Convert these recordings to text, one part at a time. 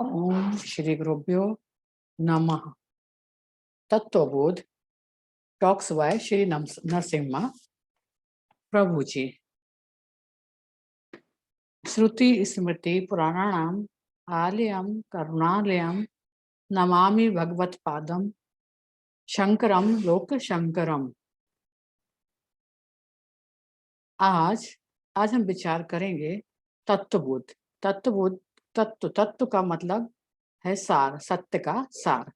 ओम श्री गुरुभ्यो नमः। तत्वबोध talks bye Shri Narasimha प्रभु जी। श्रुति स्मृति पुराणानाम आलयम करुणालयम नमामि भगवत्पादम शंकरम लोक शंकरम। आज आज हम विचार करेंगे तत्वबोध। तत्वबोध तत्व का मतलब है सार, सत्य का सार।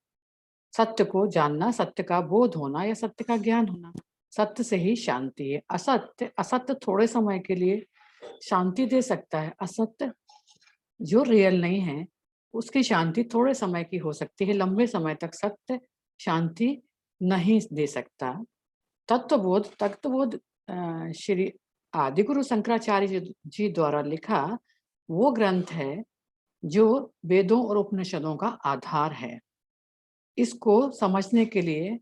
सत्य को जानना, सत्य का बोध होना या सत्य का ज्ञान होना। सत्य से ही शांति है। असत्य असत्य थोड़े समय के लिए शांति दे सकता है। असत्य जो रियल नहीं है उसकी शांति थोड़े समय की हो सकती है, लंबे समय तक सत्य शांति नहीं दे सकता। तत्वबोध श्री आदिगुरु शंकराचार्य जी द्वारा लिखा वो ग्रंथ है जो वेदों और उपनिषदों का आधार है। इसको समझने के लिए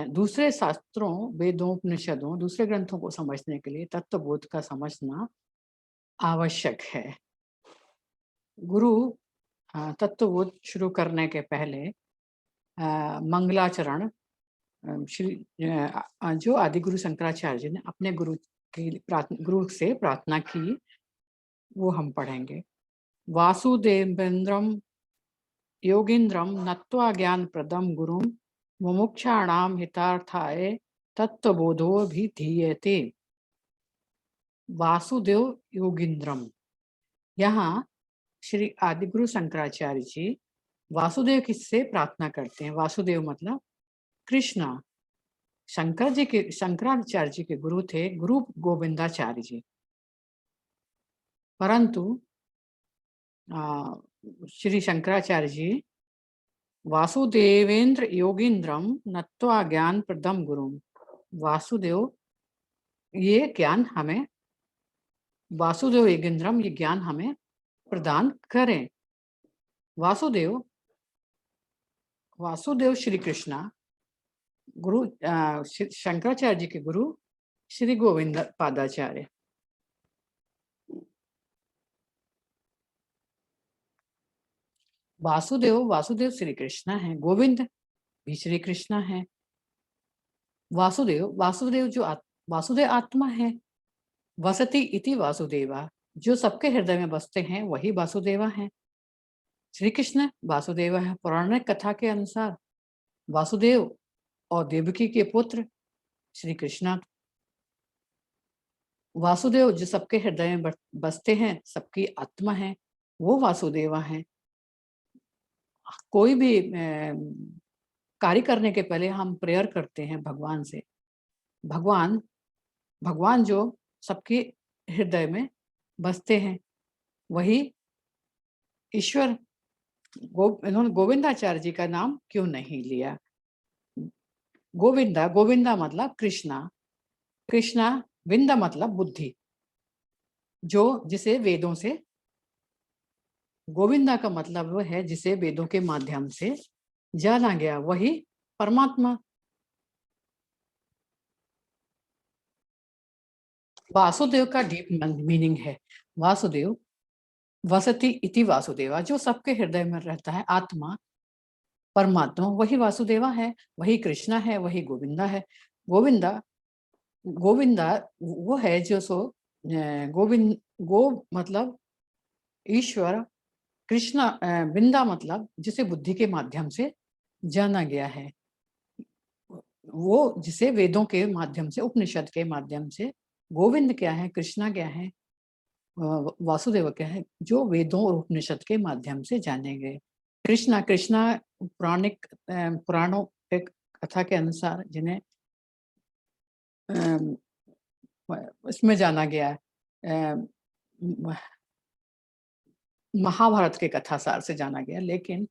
दूसरे शास्त्रों, वेदों, उपनिषदों, दूसरे ग्रंथों को समझने के लिए तत्वबोध का समझना आवश्यक है। गुरु तत्वबोध शुरू करने के पहले मंगलाचरण श्री जो आदिगुरु शंकराचार्य जी ने अपने गुरु से प्रार्थना की वो हम पढ़ेंगे। वासुदेवेन्द्रम योगींद्रम नत्वा ज्ञान प्रदम गुरुम मुमुक्षाणाम हितार्थाय तत्वबोधो भी धीयते। वासुदेव योगींद्रम, यहाँ श्री आदिगुरु शंकराचार्य जी वासुदेव किससे प्रार्थना करते हैं। वासुदेव मतलब कृष्णा। शंकराचार्य जी के गुरु थे गुरु गोविंदाचार्य जी, परंतु श्री शंकराचार्य जी वासुदेवेंद्र योगींद्रम नत्वा ज्ञान प्रदम गुरुम, वासुदेव ये ज्ञान हमें, वासुदेव योगींद्रम ये ज्ञान हमें प्रदान करें। वासुदेव श्री कृष्णा गुरु शंकराचार्य जी के गुरु श्री गोविंद पादाचार्य। वासुदेव श्री कृष्णा है, गोविंद भी श्री कृष्णा है। वासुदेव जो वासुदेव आत्मा है। वसति इति वासुदेवा, जो सबके हृदय में बसते हैं वही वासुदेवा है। श्री कृष्ण वासुदेव है। पौराणिक कथा के अनुसार वासुदेव और देवकी के पुत्र श्री कृष्णा। वासुदेव जो सबके हृदय में बसते हैं, सबकी आत्मा है, वो वासुदेवा है। कोई भी कार्य करने के पहले हम प्रेयर करते हैं भगवान से। भगवान जो सबके हृदय में बसते हैं वही ईश्वर। इन्होंने गोविंदाचार्य जी का नाम क्यों नहीं लिया। गोविंदा मतलब कृष्णा विंदा मतलब बुद्धि, जो जिसे वेदों से, गोविंदा का मतलब वह है जिसे वेदों के माध्यम से जाना गया, वही परमात्मा। वासुदेव का डीप मीनिंग है वासुदेव वसति इति वासुदेवा, जो सबके हृदय में रहता है, आत्मा परमात्मा वही वासुदेवा है, वही कृष्णा है, वही गोविंदा है। गोविंदा वो है जो गो मतलब ईश्वर, कृष्णा विंदा मतलब जिसे बुद्धि के माध्यम से जाना गया है, वो जिसे वेदों के माध्यम से, उपनिषद के माध्यम से। गोविंद क्या है, कृष्णा क्या है, वासुदेव क्या है, जो वेदों और उपनिषद के माध्यम से जाने गए। कृष्णा पुराणों एक कथा के अनुसार जिन्हें इसमें जाना गया, महाभारत के कथासार से जाना गया, लेकिन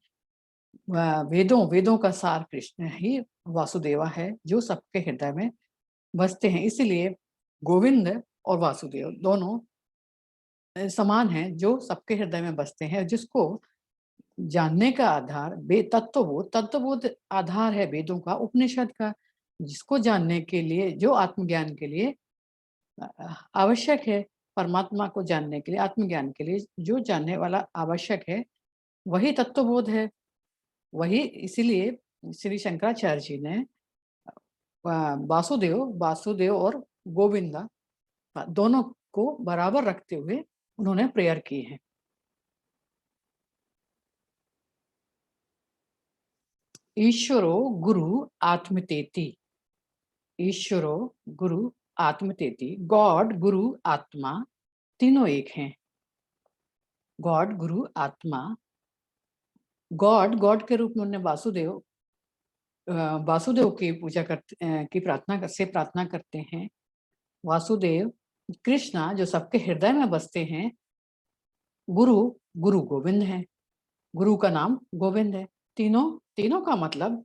वेदों का सार कृष्ण ही वासुदेवा है, जो सबके हृदय में बसते हैं। इसीलिए गोविंद और वासुदेव दोनों समान हैं, जो सबके हृदय में बसते हैं, जिसको जानने का आधार तत्वबोध आधार है वेदों का, उपनिषद का, जिसको जानने के लिए, जो आत्मज्ञान के लिए आवश्यक है, परमात्मा को जानने के लिए, आत्मज्ञान के लिए जो जानने वाला आवश्यक है, वही तत्वबोध है। वही, इसीलिए श्री शंकराचार्य जी ने वासुदेव और गोविंदा दोनों को बराबर रखते हुए उन्होंने प्रेयर की है। ईश्वरो गुरु आत्मतेति, ईश्वरो गुरु आत्मतेति, गॉड गुरु आत्मा तीनों एक हैं। गॉड गुरु आत्मा, गॉड के रूप में उन्होंने वासुदेव की पूजा करते की प्रार्थना करते हैं। वासुदेव कृष्णा जो सबके हृदय में बसते हैं। गुरु गोविंद है, गुरु का नाम गोविंद है। तीनों का मतलब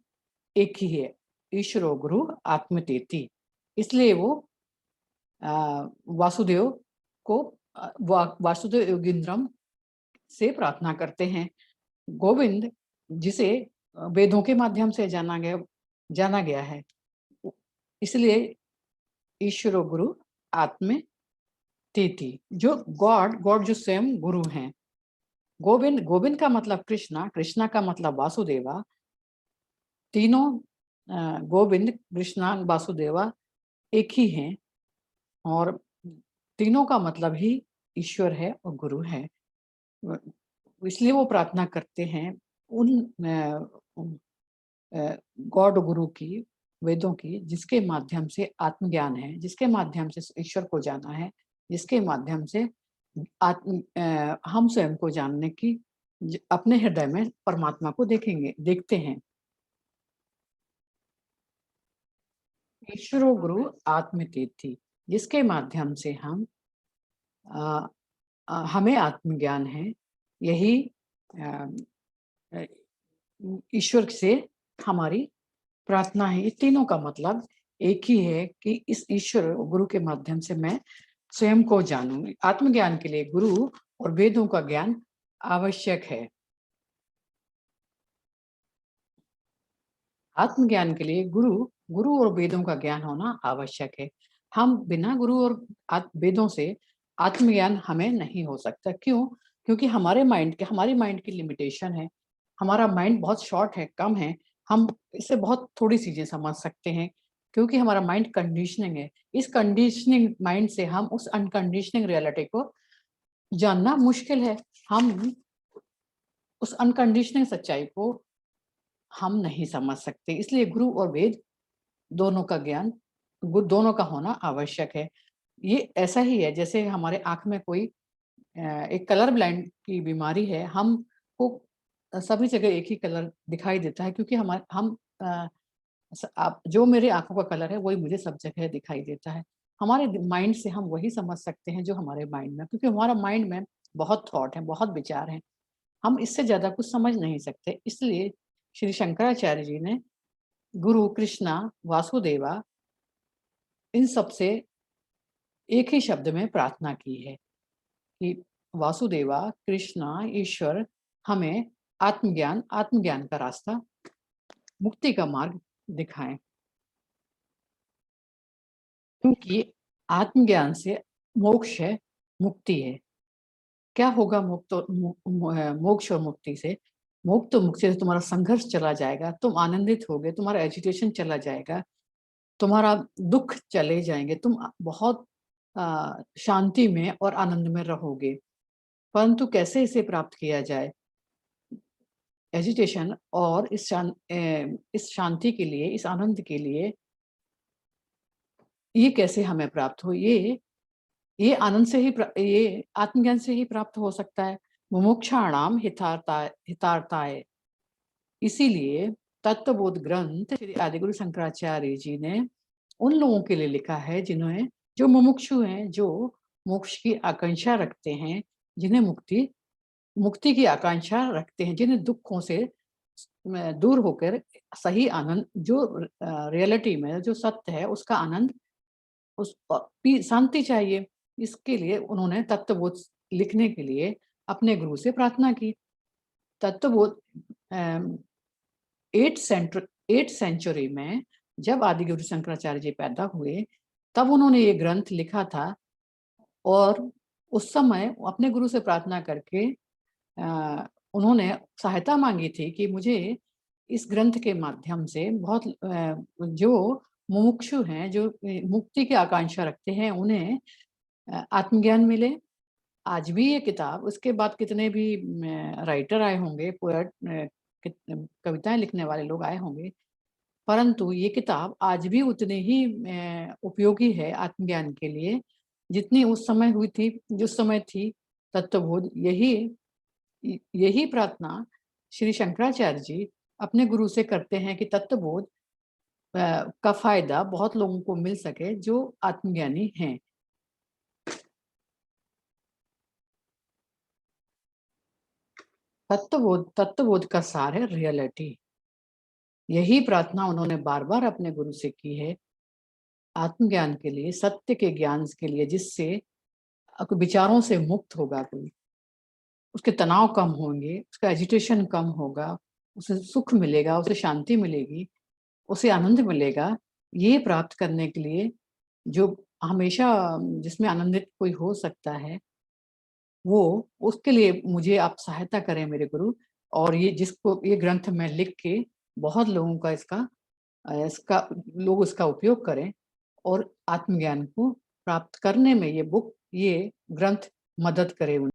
एक ही है, ईश्वरो गुरु आत्मतेति। इसलिए वो वासुदेव को वासुदेव योगिंद्रम से प्रार्थना करते हैं। गोविंद जिसे वेदों के माध्यम से जाना गया है, इसलिए ईश्वरो गुरु आत्मतेति, जो गॉड जो स्वयं गुरु हैं। गोविंद का मतलब कृष्णा का मतलब वासुदेवा। तीनों गोविंद, कृष्णा, वासुदेवा एक ही हैं और तीनों का मतलब ही ईश्वर है और गुरु है। इसलिए वो प्रार्थना करते हैं उन गॉड गुरु की, वेदों की, जिसके माध्यम से आत्मज्ञान है, जिसके माध्यम से ईश्वर को जाना है, जिसके माध्यम से हम स्वयं को जानने की, अपने हृदय में परमात्मा को देखते हैं। ईश्वरो गुरु आत्मतेति, जिसके माध्यम से हमें आत्मज्ञान है। यही ईश्वर से हमारी प्रार्थना है। ये तीनों का मतलब एक ही है कि इस ईश्वर गुरु के माध्यम से मैं स्वयं को जानूं। आत्मज्ञान के लिए गुरु और वेदों का ज्ञान आवश्यक है। आत्मज्ञान के लिए गुरु और वेदों का ज्ञान होना आवश्यक है। हम बिना गुरु और वेदों से आत्मज्ञान हमें नहीं हो सकता। क्यों? क्योंकि हमारी माइंड की लिमिटेशन है। हमारा माइंड बहुत शॉर्ट है, कम है। हम इससे बहुत थोड़ी चीजें समझ सकते हैं, क्योंकि हमारा माइंड कंडीशनिंग है। इस कंडीशनिंग माइंड से हम उस अनकंडीशनिंग रियलिटी को जानना मुश्किल है। हम उस अनकंडीशनिंग सच्चाई को हम नहीं समझ सकते। इसलिए गुरु और वेद दोनों का ज्ञान, दोनों का होना आवश्यक है। ये ऐसा ही है जैसे हमारे आंख में कोई एक कलर ब्लाइंड की बीमारी है। हमको सभी जगह एक ही कलर दिखाई देता है, क्योंकि आप जो मेरे आंखों का कलर है वही मुझे सब जगह दिखाई देता है। हमारे माइंड से हम वही समझ सकते हैं जो हमारे माइंड में, क्योंकि हमारा माइंड में बहुत थॉट है, बहुत विचार हैं। हम इससे ज्यादा कुछ समझ नहीं सकते। इसलिए श्री शंकराचार्य जी ने गुरु, कृष्णा, वासुदेवा, इन सब से एक ही शब्द में प्रार्थना की है कि वासुदेवा, कृष्णा, ईश्वर हमें आत्मज्ञान का रास्ता, मुक्ति का मार्ग दिखाएं। क्योंकि आत्मज्ञान से मोक्ष है, मुक्ति है। क्या होगा मोक्ष और मुक्ति से? मुक्ति से तुम्हारा संघर्ष चला जाएगा, तुम आनंदित होगे, तुम्हारा एजिटेशन चला जाएगा, तुम्हारा दुख चले जाएंगे, तुम बहुत शांति में और आनंद में रहोगे। परंतु कैसे इसे प्राप्त किया जाए? एजिटेशन और इस शांति के लिए, इस आनंद के लिए, ये कैसे हमें प्राप्त हो? ये आनंद से ही, ये आत्मज्ञान से ही प्राप्त हो सकता है। मुमुक्षाणाम हितार्थाय। इसीलिए तत्वबोध ग्रंथ श्री आदिगुरु शंकराचार्य जी ने उन लोगों के लिए लिखा है जो मुमुक्षु हैं, जो मोक्ष की आकांक्षा रखते हैं, जिन्हें मुक्ति की आकांक्षा रखते हैं, जिन्हें दुखों से दूर होकर सही आनंद, जो रियलिटी में जो सत्य है उसका आनंद, उस शांति चाहिए। इसके लिए उन्होंने तत्वबोध लिखने के लिए अपने गुरु से प्रार्थना की। तत्वबोध 8th सेंचुरी में जब आदिगुरु शंकराचार्य जी पैदा हुए, तब उन्होंने ये ग्रंथ लिखा था। और उस समय अपने गुरु से प्रार्थना करके उन्होंने सहायता माँगी थी कि मुझे इस ग्रंथ के माध्यम से बहुत जो मुमुक्षु हैं, जो मुक्ति की आकांक्षा रखते हैं, उन्हें आत्मज्ञान मिले। आज भी ये किताब उसके बाद कितने भी राइटर आए होंगे, पोएट कित कविताएँ लिखने वाले लोग आए होंगे, परंतु ये किताब आज भी उतनी ही उपयोगी है आत्मज्ञान के लिए, जितनी उस समय हुई थी जिस समय थी तत्वबोध। यही प्रार्थना श्री शंकराचार्य जी अपने गुरु से करते हैं कि तत्वबोध का फ़ायदा बहुत लोगों को मिल सके जो आत्मज्ञानी हैं। तत्वबोध का सार है रियलिटी। यही प्रार्थना उन्होंने बार-बार अपने गुरु से की है, आत्मज्ञान के लिए, सत्य के ज्ञान के लिए, जिससे विचारों से मुक्त होगा कोई, उसके तनाव कम होंगे, उसका एजिटेशन कम होगा, उसे सुख मिलेगा, उसे शांति मिलेगी, उसे आनंद मिलेगा। ये प्राप्त करने के लिए जो हमेशा जिसमें आनंदित कोई हो सकता है, वो उसके लिए मुझे आप सहायता करें मेरे गुरु, और ये ग्रंथ मैं लिख के बहुत लोगों का इसका लोग इसका उपयोग करें और आत्मज्ञान को प्राप्त करने में ये ग्रंथ मदद करे उन्हें।